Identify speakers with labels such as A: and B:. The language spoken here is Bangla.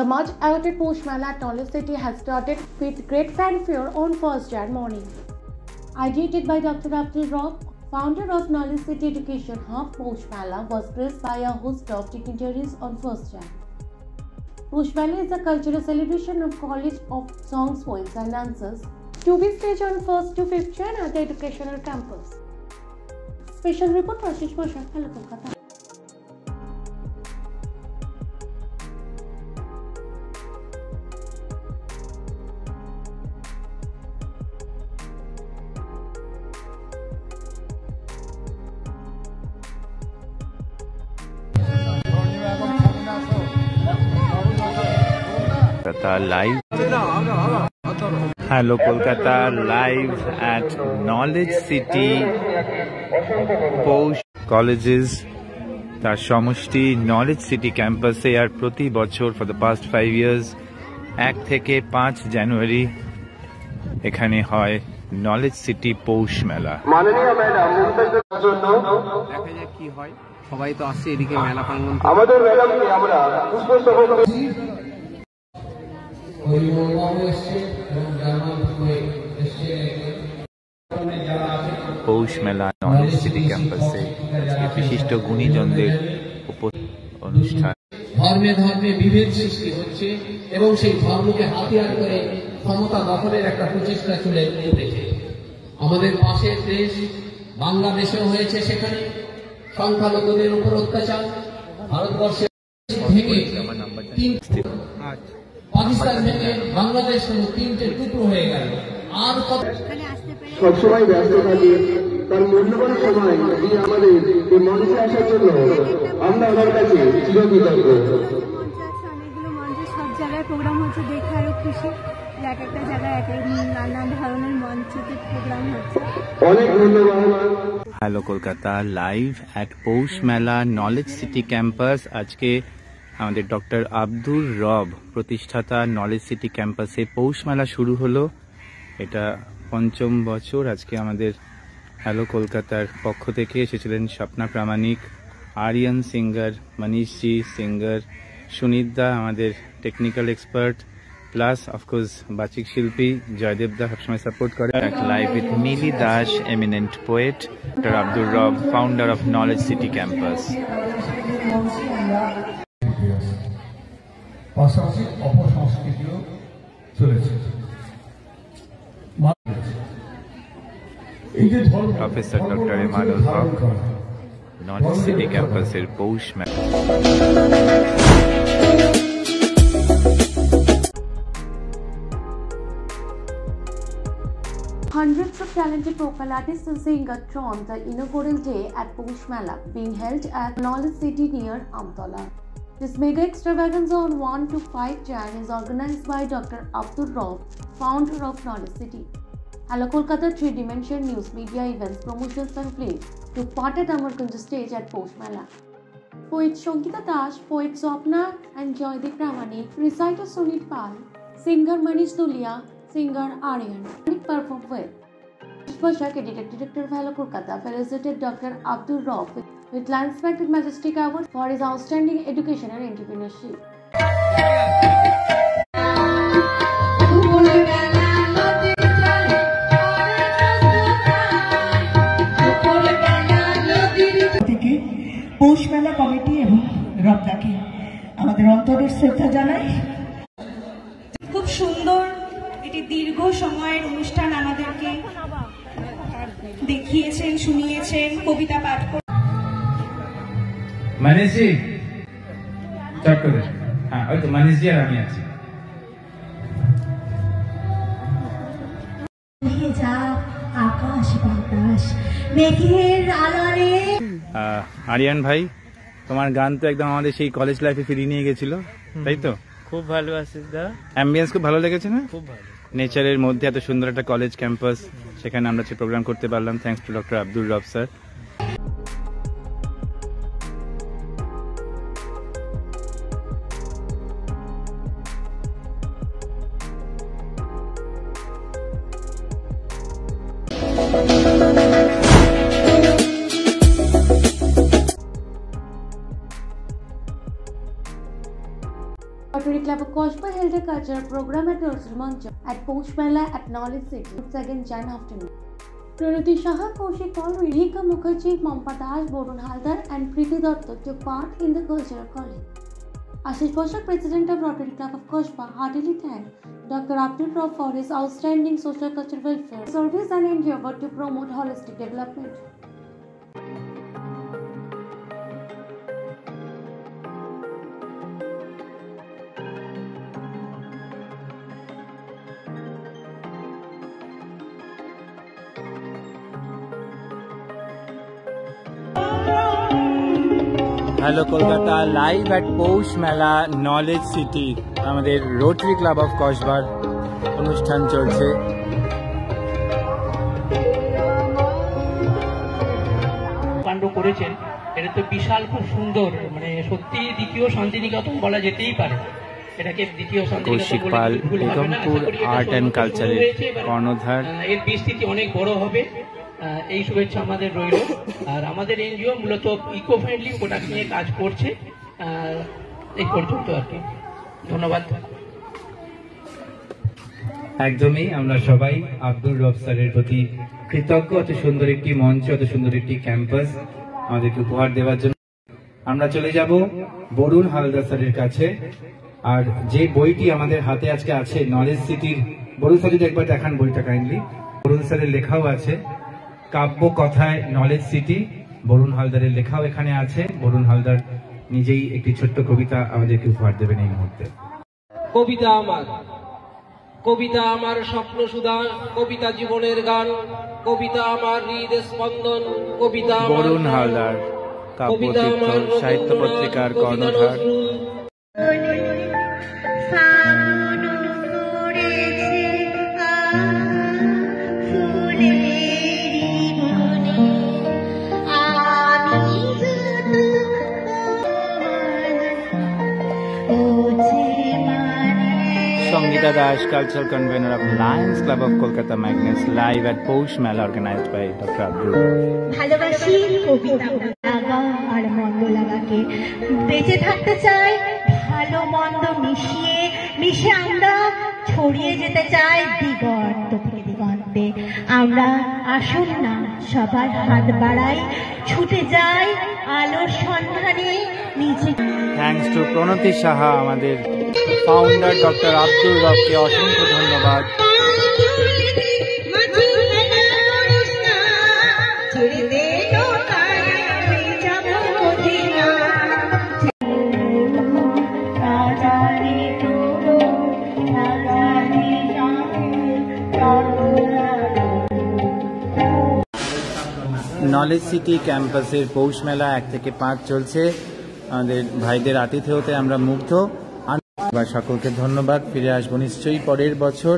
A: The much awaited Poush Mela at Knowledge City has started with great fanfare on 1st Jan morning. Ideated by Dr. Abdul Rauf, founder of Knowledge City Education Hub, Poush Mela was graced by a host of dignitaries on 1st Jan. Poush Mela is a cultural celebration of college of songs, poems and dances to be staged on 1st to 5th Jan at the educational campus. Special report by Ashish Poshak, Hello Kolkata.
B: Live. Hello Kolkata, live at Knowledge City Poush Colleges তার সমষ্টি Knowledge City ক্যাম্পাসে আর প্রতি বছর for the past 5 years 1 থেকে 5 জানুয়ারি এখানে হয় Knowledge City Poush মেলা।
C: মাননীয় ম্যাডাম মুমতাজের জন্য
D: দেখা যাক কি হয়। সবাই তো আসছে এদিকে মেলা প্রাঙ্গণ।
C: আমাদের ম্যাডামকে আমরা পুষ্পস্তবক
B: পৌষ মেলা নলেজ সিটি ক্যাম্পাসে বিশিষ্ট গুণীজনদের অনুষ্ঠান।
E: ধর্মে ধর্মে বিভেদ সৃষ্টি হচ্ছে এবং সেই ধর্মকে হাতিয়ার করে ক্ষমতা দখলের একটা প্রচেষ্টা চলে উঠেছে। আমাদের পাশের দেশ বাংলাদেশেও হয়েছে, সেখানে সংখ্যালঘুদের উপর অত্যাচার। ভারতবর্ষে ভেঙে পাকিস্তান ভেঙে বাংলাদেশ তিনটে টুকরো হয়ে গেল। আর
C: সবসময় ব্যস্ত থাকি, তার মূল্যবান সময় দিয়ে আমাদের এই মঞ্চে আসার জন্য আমরা ওনার কাছে চিরকৃতজ্ঞ।
F: সব জায়গায় প্রোগ্রাম হচ্ছে, দেখে আরো খুশি। এক একটা জায়গায় এক নানা ধরনের মঞ্চে প্রোগ্রাম হচ্ছে।
C: অনেক ধন্যবাদ।
B: Hello Kolkata, live at Poush Mela knowledge city campus. আজকে আমাদের ডক্টর আব্দুর রব প্রতিষ্ঠাতা নলেজ সিটি ক্যাম্পাসে পৌষ মেলা শুরু হলো। এটা ৫ম বছর। আজকে আমাদের হ্যালো কলকাতার পক্ষ থেকে এসেছিলেন স্বপ্না প্রামাণিক, আরিয়ান সিঙ্গার, মনীষজি সিঙ্গার, সুনীতদা আমাদের টেকনিক্যাল এক্সপার্ট, প্লাস অফকোর্স বাচিক শিল্পী জয়দেবদা সবসময় সাপোর্ট করে। Live with Mili Das, eminent poet, doctor Abdur Rob, founder of knowledge city campus.
E: পাশাপাশি অপসংস্কৃতিও চলেছে।
B: Professor doctor Emanul Haque, knowledge city ক্যাম্পাসের পৌষ মেলা।
A: Hundreds of talented vocal artists and singers thronged the inaugural day at Poush Mela, being held at Knowledge City near Amtola. This mega extravaganza on 1 to 5 Jan is organized by Dr. Abdul Rauf, founder of Knowledge City. Hello Kolkata 3-dimension news, media events, promotions and plays took part at Amarkunj stage at Poush Mela. Poet Shankita Das, poet Swapna and Joydeep Pramanik, reciter Sunit Pal, singer Manish Dulia, singer Aryan performed with Poshak, director of Hello Kolkata, felicitated Dr. Abdul Rauf with Landsmark with Majestic Award for his outstanding education and entrepreneurship.
G: পৌষ মেলা কমিটি এবং রবদাকে আমাদের অন্তরের শ্রদ্ধা জানাই।
F: খুব সুন্দর এটি দীর্ঘ সময়ের অনুষ্ঠান আমাদেরকে দেখিয়েছেন, শুনিয়েছেন, কবিতা পাঠ করে।
H: মনীষজি চট করে, হ্যাঁ ওই তো মনীষজি আর আমি আছি।
G: আকাশ বাতাস মেঘের আড়ালে।
B: আরিয়ান ভাই, তোমার গান তো একদম আমাদের সেই কলেজ লাইফে ফিরিয়ে নিয়ে গেছিল, তাই তো?
D: খুব ভালো আছে দা,
B: অ্যাম্বিয়েন্স খুব ভালো লেগেছে না?
D: খুব ভালো।
B: নেচারের মধ্যে এত সুন্দর একটা কলেজ ক্যাম্পাস, সেখানে আমরা প্রোগ্রাম করতে পারলাম থ্যাঙ্কস টু ডক্টর আব্দুর রব sir.
A: Rotary Club of Kospa held a cultural program at Nursery Mancha at Posh Mela at Knowledge City on 2nd Jan afternoon. Pranati Saha, Kaushik Paul, Rika Mukherjee, Mamta Das, Borun Haldar and Preeti Datta took part in the cultural calling. Ashish Poshak, President of Rotary Club of Kospa, heartily thanked Dr. Abdul Rob for his outstanding social cultural welfare service and endeavor to promote holistic development.
B: Hello Kolkata live at Poush Mela knowledge city আমাদের রোটারি ক্লাব অফ কসবার অনুষ্ঠান চলছে।
I: কাণ্ড করেছেন এটা তো বিশাল, খুব সুন্দর, মানে সত্যি দ্বিতীয় শান্তিনিকেতন বলা যেতেই পারে। এটাকে দ্বিতীয়
B: কৌশিক পাল, বেগমপুর আর্ট অ্যান্ড কালচারের কর্ণধার।
I: এর বিস্তৃতি অনেক বড় হবে, এই শুভেচ্ছা আমাদের রইল। আর আমাদের এনজিও মূলত ইকো ফ্রেন্ডলি প্রোডাক্ট নিয়ে কাজ করছে, এই পর্যন্ত আর কি। ধন্যবাদ।
B: একদমই আমরা সবাই আব্দুর রব স্যারের প্রতি কৃতজ্ঞ, অত সুন্দর একটি মঞ্চ, অত সুন্দর একটি ক্যাম্পাস আমাদেরকে উপহার দেওয়ার জন্য। আমরা চলে যাব বরুণ হালদার স্যারের কাছে। আর যে বইটি আমাদের হাতে আজকে আছে নলেজ সিটির, বরুণ স্যার যদি একবার দেখান বইটা কাইন্ডলি। বরুণ স্যারের লেখাও আছে, কাব্য কথায় নলেজ সিটি, বরুণ হালদারের লেখাও এখানে আছে। বরুণ হালদার নিজেই একটি ছোট্ট কবিতা আমাদেরকে উপহার দেবেন এই মুহূর্তে।
E: কবিতা আমার, কবিতা আমার স্বপ্ন সুধা, কবিতা জীবনের গান, কবিতা আমার হৃদ স্পন্দন, কবিতা
B: বরুণ হালদার, কাব্যতীর্থ সাহিত্য পত্রিকার কর্ণধার। Sangeeta Das, cultural convener of Lions Club of Kolkata Magnets, live at Posh Mela organized by Dr. Abdul.
F: ভালোবাসি কবিতা লাগা আর মন্দ লাগাকে, বেঁচে থাকতে চাই ভালো মন্দ মিশিয়ে, মিশে আমরা ছড়িয়ে যেতে চাই দিগন্ত থেকে দিগন্তে। আমরা আসুন না সবার হাত বাড়াই, ছুটে যাই আলোর সন্ধানে নিচে।
B: থ্যাঙ্কস টু প্রণতি সাহা, আমাদের ফাউন্ডার ডক্টর আব্দুর রবকে অসংখ্য ধন্যবাদ। নলেজ সিটি ক্যাম্পাসের পৌষ মেলা 1 থেকে 5 চলছে। আমাদের ভাইদের আতিথেয়তে আমরা মুগ্ধ। সকলকে ধন্যবাদ। ফিরে আসবো নিশ্চয়ই পরের বছর।